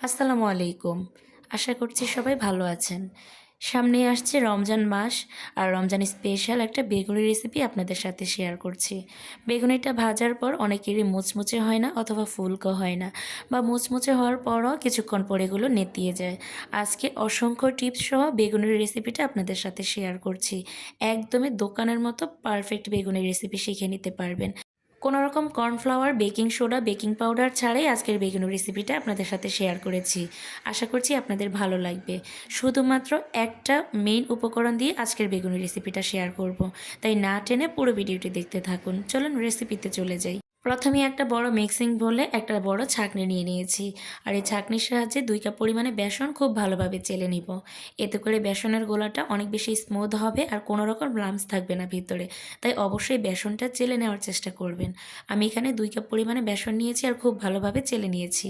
আসসালামু আলাইকুম। আশা করছি সবাই ভালো আছেন। সামনেই আসছে রমজান মাস, আর রমজান স্পেশাল একটা বেগুনি রেসিপি আপনাদের সাথে শেয়ার করছি। বেগুনিটা ভাজার পর অনেকেরই মুচমুচে হয় না অথবা ফুলকো হয় না, বা মুচমুচে হওয়ার পরও কিছুক্ষণ পর এগুলো নেতিয়ে যায়। আজকে অসংখ্য টিপস সহ বেগুনের রেসিপিটা আপনাদের সাথে শেয়ার করছি। একদমই দোকানের মতো পারফেক্ট বেগুনের রেসিপি শিখে নিতে পারবেন। কোনো রকম cornflour, baking soda, baking powder ছাড়াই আজকের বেগুনি রেসিপিটা আপনাদের সাথে শেয়ার করেছি। আশা করছি আপনাদের ভালো লাগবে। শুধুমাত্র একটা মেইন উপকরণ দিয়ে আজকের বেগুনি রেসিপিটা শেয়ার করব, তাই না টেনে পুরো ভিডিওটি দেখতে থাকুন। চলুন রেসিপিতে চলে যাই। প্রথমে একটা বড় মিক্সিং বলে একটা বড় ছাঁকনি নিয়ে নিয়েছি, আর এই ছাঁকনির সাহায্যে 2 কাপ পরিমাণে বেসন খুব ভালোভাবে চেলে নিব। এতে করে বেসনের গোলাটা অনেক বেশি স্মুথ হবে আর কোনো রকম লাম্পস থাকবে না ভিতরে। তাই অবশ্যই বেসনটা চেলে নেওয়ার চেষ্টা করবেন। আমি এখানে 2 কাপ পরিমাণে বেসন নিয়েছি আর খুব ভালোভাবে চেলে নিয়েছি।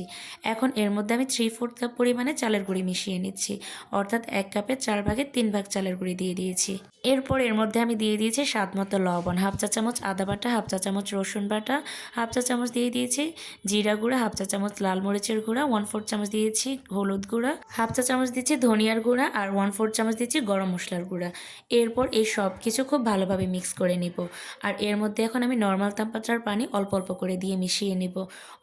এখন এর মধ্যে আমি 3/4 কাপ পরিমাণে চালের গুঁড়ি মিশিয়ে নিচ্ছি, অর্থাৎ 1 কাপের 4 ভাগের 3 ভাগ চালের গুঁড়ি দিয়ে দিয়েছি। এরপর এর মধ্যে আমি দিয়ে দিয়েছি স্বাদ মতো লবণ, হাফ চা চামচ আদা বাটা, হাফ চা চামচ রসুন বাটা, হাফ চা চামচ দিয়ে দিয়েছি জিরা গুঁড়া, হাফ চা চামচ লাল মরিচের গুঁড়া, 1/4 চামচ দিয়েছি হলুদ গুঁড়া, হাফ চা চামচ দিচ্ছি ধনিয়ার গুঁড়া, আর 1/4 চামচ দিচ্ছি গরম মশলার গুঁড়া। এরপর এই সব কিছু খুব ভালোভাবে মিক্স করে নিব। আর এর মধ্যে এখন আমি নর্মাল তাপমাত্রার পানি অল্প অল্প করে দিয়ে মিশিয়ে নিব।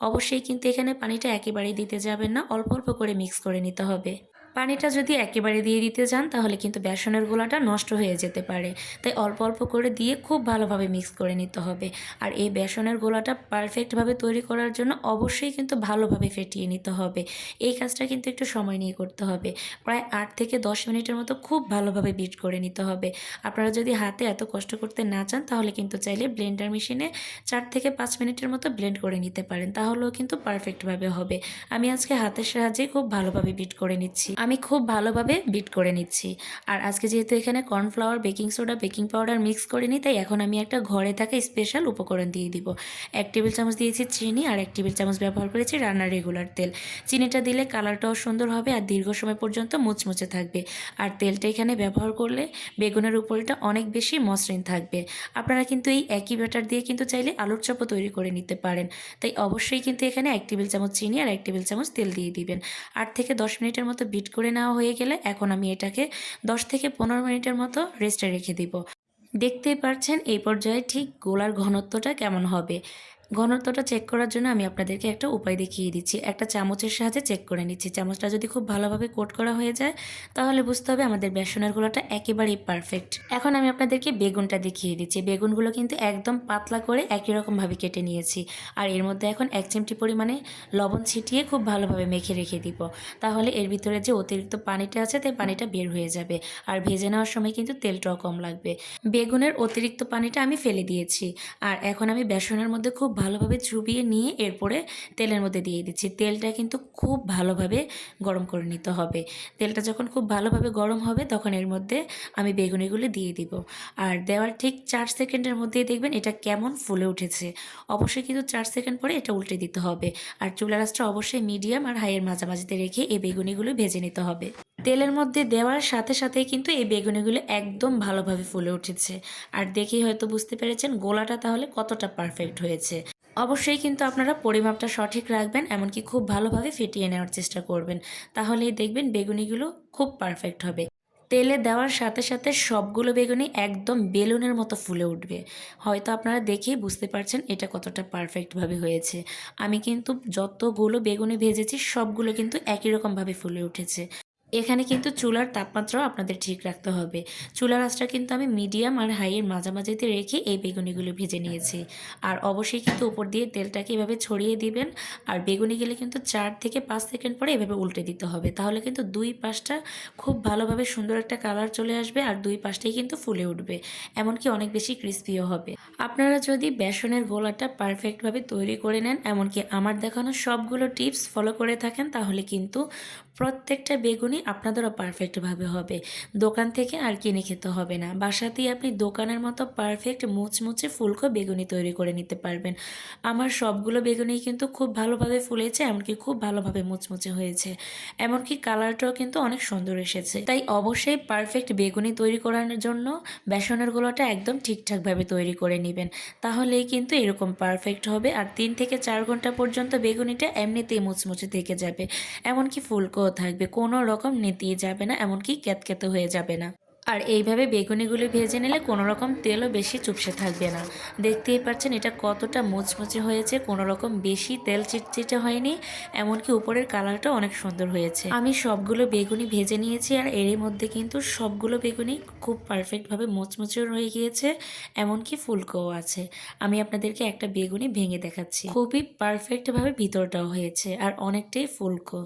অবশ্যই কিন্তু এখানে পানিটা একেবারেই দিতে যাবেন না, অল্প অল্প করে মিক্স করে নিতে হবে। পানিটা যদি একেবারে দিয়ে দিতে যান তাহলে কিন্তু বেসনের গোলাটা নষ্ট হয়ে যেতে পারে। তাই অল্প অল্প করে দিয়ে খুব ভালোভাবে মিক্স করে নিতে হবে। আর এই বেসনের গোলাটা পারফেক্টভাবে তৈরি করার জন্য অবশ্যই কিন্তু ভালোভাবে ফেটিয়ে নিতে হবে। এই কাজটা কিন্তু একটু সময় নিয়ে করতে হবে। প্রায় 8 থেকে 10 মিনিটের মতো খুব ভালোভাবে বিট করে নিতে হবে। আপনারা যদি হাতে এত কষ্ট করতে না চান তাহলে কিন্তু চাইলে ব্লেন্ডার মেশিনে 4 থেকে 5 মিনিটের মতো ব্লেন্ড করে নিতে পারেন, তাহলেও কিন্তু পারফেক্টভাবে হবে। আমি আজকে হাতের সাহায্যে খুব ভালোভাবে বিট করে নিচ্ছি। আমি খুব ভালোভাবে বিট করে নিচ্ছি। আর আজকে যেহেতু এখানে cornflour, baking soda, baking powder mix করে নিই, তাই এখন আমি একটা ঘরে থাকা স্পেশাল উপকরণ দিয়ে দিব। 1 টেবিল চামচ দিয়েছি চিনি, আর 1 টেবিল চামচ ব্যবহার করেছি রান্নার রেগুলার তেল। চিনিটা দিলে কালারটাও সুন্দর হবে আর দীর্ঘ সময় পর্যন্ত মুচমুচে থাকবে। আর তেলটা এখানে ব্যবহার করলে বেগুনের উপরটা অনেক বেশি মসৃণ থাকবে। আপনারা কিন্তু এই একই ব্যাটার দিয়ে কিন্তু চাইলে আলুর চপও তৈরি করে নিতে পারেন। তাই অবশ্যই কিন্তু এখানে 1 টেবিল চামচ চিনি আর 1 টেবিল চামচ তেল দিয়ে দিবেন। 8 থেকে 10 মিনিটের মতো বিট করে নেওয়া হয়ে গেলে এখন আমি এটাকে 10 থেকে 15 মিনিটের মতো রেস্টে রেখে দিব। দেখতেই পাচ্ছেন এই পর্যায়ে ঠিক গোলার ঘনত্বটা কেমন হবে। ঘনত্বটা চেক করার জন্য আমি আপনাদেরকে একটা উপায় দেখিয়ে দিচ্ছি। একটা চামচের সাহায্যে চেক করে নিচ্ছি। চামচটা যদি খুব ভালোভাবে কোট করা হয়ে যায় তাহলে বুঝতে হবে আমাদের বেসনের গোলাটা একেবারেই পারফেক্ট। এখন আমি আপনাদেরকে বেগুনটা দেখিয়ে দিচ্ছি। বেগুনগুলো কিন্তু একদম পাতলা করে একই রকমভাবে কেটে নিয়েছি। আর এর মধ্যে এখন 1 চিমটি পরিমাণে লবণ ছিটিয়ে খুব ভালোভাবে মেখে রেখে দিব। তাহলে এর ভিতরে যে অতিরিক্ত পানিটা আছে তাই পানিটা বের হয়ে যাবে। আর ভেজে নেওয়ার সময় কিন্তু তেলটাও কম লাগবে। বেগুনের অতিরিক্ত পানিটা আমি ফেলে দিয়েছি। আর এখন আমি বেসনের মধ্যে খুব ভালোভাবে চুবিয়ে নিয়ে এরপরে তেলের মধ্যে দিয়ে দিচ্ছি। তেলটা কিন্তু খুব ভালোভাবে গরম করে নিতে হবে। তেলটা যখন খুব ভালোভাবে গরম হবে তখন এর মধ্যে আমি বেগুনিগুলো দিয়ে দিব। আর দেওয়ার ঠিক 4 সেকেন্ডের মধ্যেই দেখবেন এটা কেমন ফুলে উঠেছে। অবশ্যই কিন্তু 4 সেকেন্ড পরে এটা উল্টে দিতে হবে। আর চুলার আঁচটা অবশ্যই মিডিয়াম আর হাইয়ের মাঝামাঝিতে রেখে এই বেগুনিগুলো ভেজে নিতে হবে। তেলের মধ্যে দেওয়ার সাথে সাথেই কিন্তু এই বেগুনিগুলো একদম ভালোভাবে ফুলে উঠেছে। আর দেখেই হয়তো বুঝতে পেরেছেন গোলাটা তাহলে কতটা পারফেক্ট হয়েছে। অবশ্যই কিন্তু আপনারা পরিমাপটা সঠিক রাখবেন, এমনকি খুব ভালোভাবে ফেটিয়ে নেওয়ার চেষ্টা করবেন। তাহলেই দেখবেন বেগুনিগুলো খুব পারফেক্ট হবে। তেলে দেওয়ার সাথে সাথে সবগুলো বেগুনি একদম বেলুনের মতো ফুলে উঠবে। হয়তো আপনারা দেখেই বুঝতে পারছেন এটা কতটা পারফেক্টভাবে হয়েছে। আমি কিন্তু যতগুলো বেগুনি ভেজেছি সবগুলো কিন্তু একই রকমভাবে ফুলে উঠেছে। এখানে কিন্তু চুলার তাপমাত্রাও আপনাদের ঠিক রাখতে হবে। চুলার আঁচটা কিন্তু আমি মিডিয়াম আর হাইয়ের মাঝামাঝিতে রেখে এই বেগুনিগুলো ভেজে নিয়েছি। আর অবশ্যই কিন্তু উপর দিয়ে তেলটাকে এভাবে ছড়িয়ে দিবেন। আর বেগুনিগুলো কিন্তু 4 থেকে 5 সেকেন্ড পরে এভাবে উল্টে দিতে হবে। তাহলে কিন্তু দুই পাশটা খুব ভালোভাবে সুন্দর একটা কালার চলে আসবে আর দুই পাশটাই কিন্তু ফুলে উঠবে। এমনকি অনেক বেশি ক্রিস্পিও হবে। আপনারা যদি বেসনের গোলাটা পারফেক্টভাবে তৈরি করে নেন, এমনকি আমার দেখানো সবগুলো টিপস ফলো করে থাকেন, তাহলে কিন্তু প্রত্যেকটা বেগুনি বেগুনি আপনাদেরও পারফেক্টভাবে হবে। দোকান থেকে আর কিনে খেতে হবে না, বাসাতেই আপনি দোকানের মতো পারফেক্ট মুচমুচে ফুলকো বেগুনি তৈরি করে নিতে পারবেন। আমার সবগুলো বেগুনি কিন্তু খুব ভালোভাবে ফুলেছে, এমনকি খুব ভালোভাবে মুচমুচে হয়েছে, এমনকি কালারটাও কিন্তু অনেক সুন্দর এসেছে। তাই অবশ্যই পারফেক্ট বেগুনি তৈরি করার জন্য বেসনের গুঁড়োটা একদম ঠিকঠাকভাবে তৈরি করে নেবেন, তাহলেই কিন্তু এরকম পারফেক্ট হবে। আর 3 থেকে 4 ঘন্টা পর্যন্ত বেগুনিটা এমনিতেই মুচমুচে থেকে যাবে, এমনকি ফুলকোও থাকবে, কোনো রকম নেতিয়ে যাবে না, এমনকি ক্যাতক্যাতে হয়ে যাবে না। আর এইভাবে বেগুনিগুলো ভেজে নিলে কোনো রকম তেলও বেশি চুপসে থাকবে না। দেখতেই পাচ্ছেন এটা কতটা মুচমুচে হয়েছে, কোনো রকম বেশি তেল চিটচিটে হয়নি, এমনকি উপরের কালারটা অনেক সুন্দর হয়েছে। আমি সবগুলো বেগুনি ভেজে নিয়েছি, আর এরই মধ্যে কিন্তু সবগুলো বেগুনি খুব পারফেক্টভাবে মুচমুচেও হয়ে গিয়েছে, এমনকি ফুলকোও আছে। আমি আপনাদেরকে একটা বেগুনি ভেঙে দেখাচ্ছি, খুবই পারফেক্টভাবে ভিতরটাও হয়েছে আর অনেকটাই ফুলকো।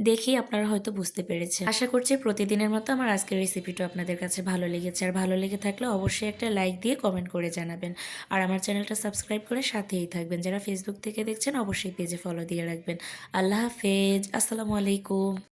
দেখেই আপনারা হয়তো বুঝতে পেরেছেন। আশা করছি প্রতিদিনের মতো আমার আজকের রেসিপিটা আপনাদের কাছে ভালো লেগেছে, আর ভালো লেগে থাকলে অবশ্যই একটা লাইক দিয়ে কমেন্ট করে জানাবেন। আর আমার চ্যানেলটা সাবস্ক্রাইব করে সাথেই থাকবেন। যারা ফেসবুক থেকে দেখছেন অবশ্যই পেজে ফলো দিয়ে রাখবেন। আল্লাহ হাফেজ, আসসালামু আলাইকুম।